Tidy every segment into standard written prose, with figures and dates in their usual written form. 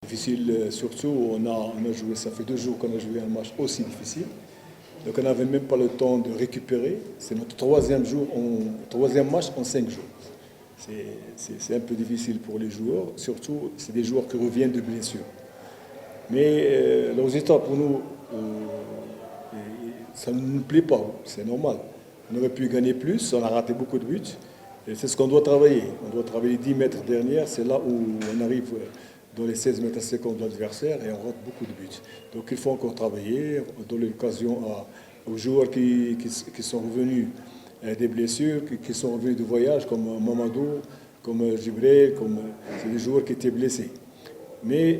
Difficile, surtout, on a joué, ça fait 2 jours qu'on a joué un match aussi difficile. Donc on n'avait même pas le temps de récupérer. C'est notre troisième match en 5 jours. C'est un peu difficile pour les joueurs, surtout c'est des joueurs qui reviennent de blessures. Mais le résultat pour nous, ça ne nous plaît pas, c'est normal. On aurait pu gagner plus, on a raté beaucoup de buts. Et c'est ce qu'on doit travailler. On doit travailler 10 mètres dernière, c'est là où on arrive dans les 16 mètres à seconde de l'adversaire et on rate beaucoup de buts. Donc il faut encore travailler, donner l'occasion aux joueurs qui sont revenus des blessures, qui sont revenus de voyage, comme Mamadou, comme Gibril, c'est des joueurs qui étaient blessés. Mais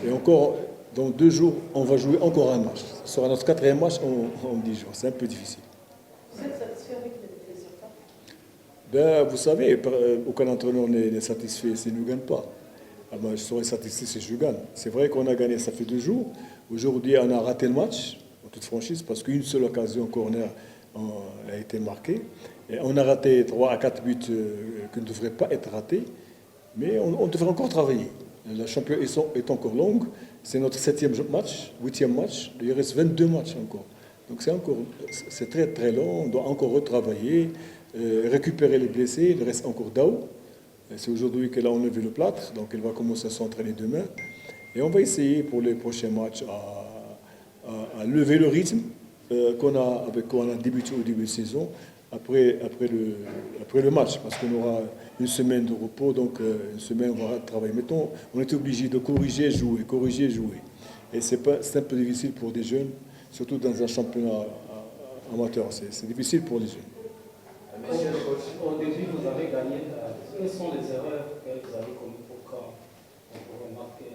et encore, dans 2 jours, on va jouer encore un match. Ce sera notre 4e match en 10 jours. C'est un peu difficile. Vous êtes satisfait avec les résultats? Vous savez, aucun entraîneur n'est satisfait s'il ne gagne pas. Moi, je serais satisfait si je gagne. C'est vrai qu'on a gagné, ça fait 2 jours. Aujourd'hui, on a raté le match, en toute franchise, parce qu'une seule occasion corner a été marquée. Et on a raté 3 à 4 buts qui ne devraient pas être ratés. Mais on devrait encore travailler. La championnat est encore longue. C'est notre 7e match, 8e match. Il reste 22 matchs encore. Donc c'est très très long. On doit encore retravailler, récupérer les blessés. Il reste encore Dao. C'est aujourd'hui qu'elle a enlevé le plâtre. Donc elle va commencer à s'entraîner demain. Et on va essayer pour les prochains matchs à lever le rythme qu'on a débuté au début de saison. Après le match, parce qu'on aura une semaine de repos, donc une semaine on va travailler. Mettons, on était obligé de corriger, jouer. Et c'est un peu difficile pour des jeunes, surtout dans un championnat amateur. C'est difficile pour les jeunes. Monsieur le coach, au début vous avez gagné. Quelles sont les erreurs que vous avez commises pour qu'on pourrait marquer?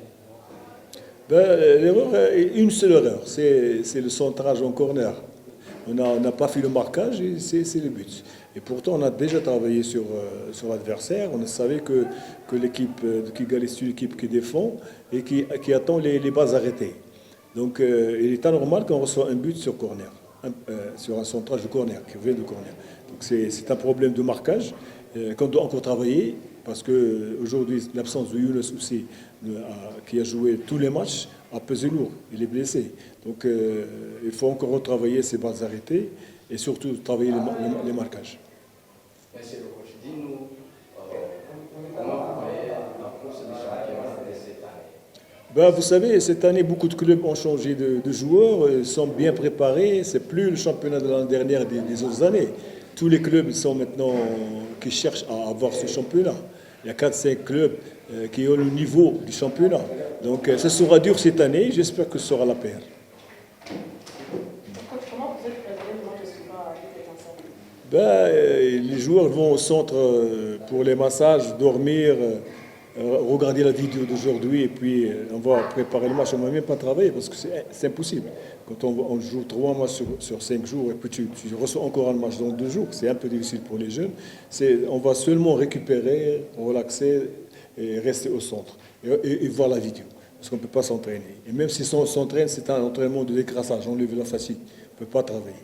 L'erreur, une seule erreur, c'est le centrage en corner. On n'a pas fait le marquage et c'est le but. Et pourtant, on a déjà travaillé sur l'adversaire. On savait que l'équipe de Kigali, c'est une équipe qui défend et qui attend les bases arrêtées. Donc, il est anormal qu'on reçoit un but sur corner, sur un centrage de corner, qui vient de corner. Donc, c'est un problème de marquage qu'on doit encore travailler parce qu'aujourd'hui, l'absence de Younes aussi, qui a joué tous les matchs, a pesé lourd. Il est blessé. Donc, il faut encore retravailler ces bases arrêtées et surtout travailler les marquages. Monsieur le coach, dis-nous comment vous voyez la course du championnat de cette année? Vous savez, cette année, beaucoup de clubs ont changé de joueurs, sont bien préparés. C'est plus le championnat de l'année dernière des autres années. Tous les clubs sont maintenant qui cherchent à avoir ce championnat. Il y a 4-5 clubs qui ont le niveau du championnat. Donc, ce sera dur cette année. J'espère que ce sera la paire. Comment vous êtes préparé le match suivant avec les ensembles? Les joueurs vont au centre pour les massages, dormir, regarder la vidéo d'aujourd'hui et puis on va préparer le match. On ne va même pas travailler parce que c'est impossible. Quand on joue 3 matchs sur 5 jours et puis tu reçois encore un match dans 2 jours, c'est un peu difficile pour les jeunes. On va seulement récupérer, relaxer et rester au centre et voir la vidéo parce qu'on ne peut pas s'entraîner. Et même si on s'entraîne, c'est un entraînement de décrassage, enlever la fatigue. On ne peut pas travailler.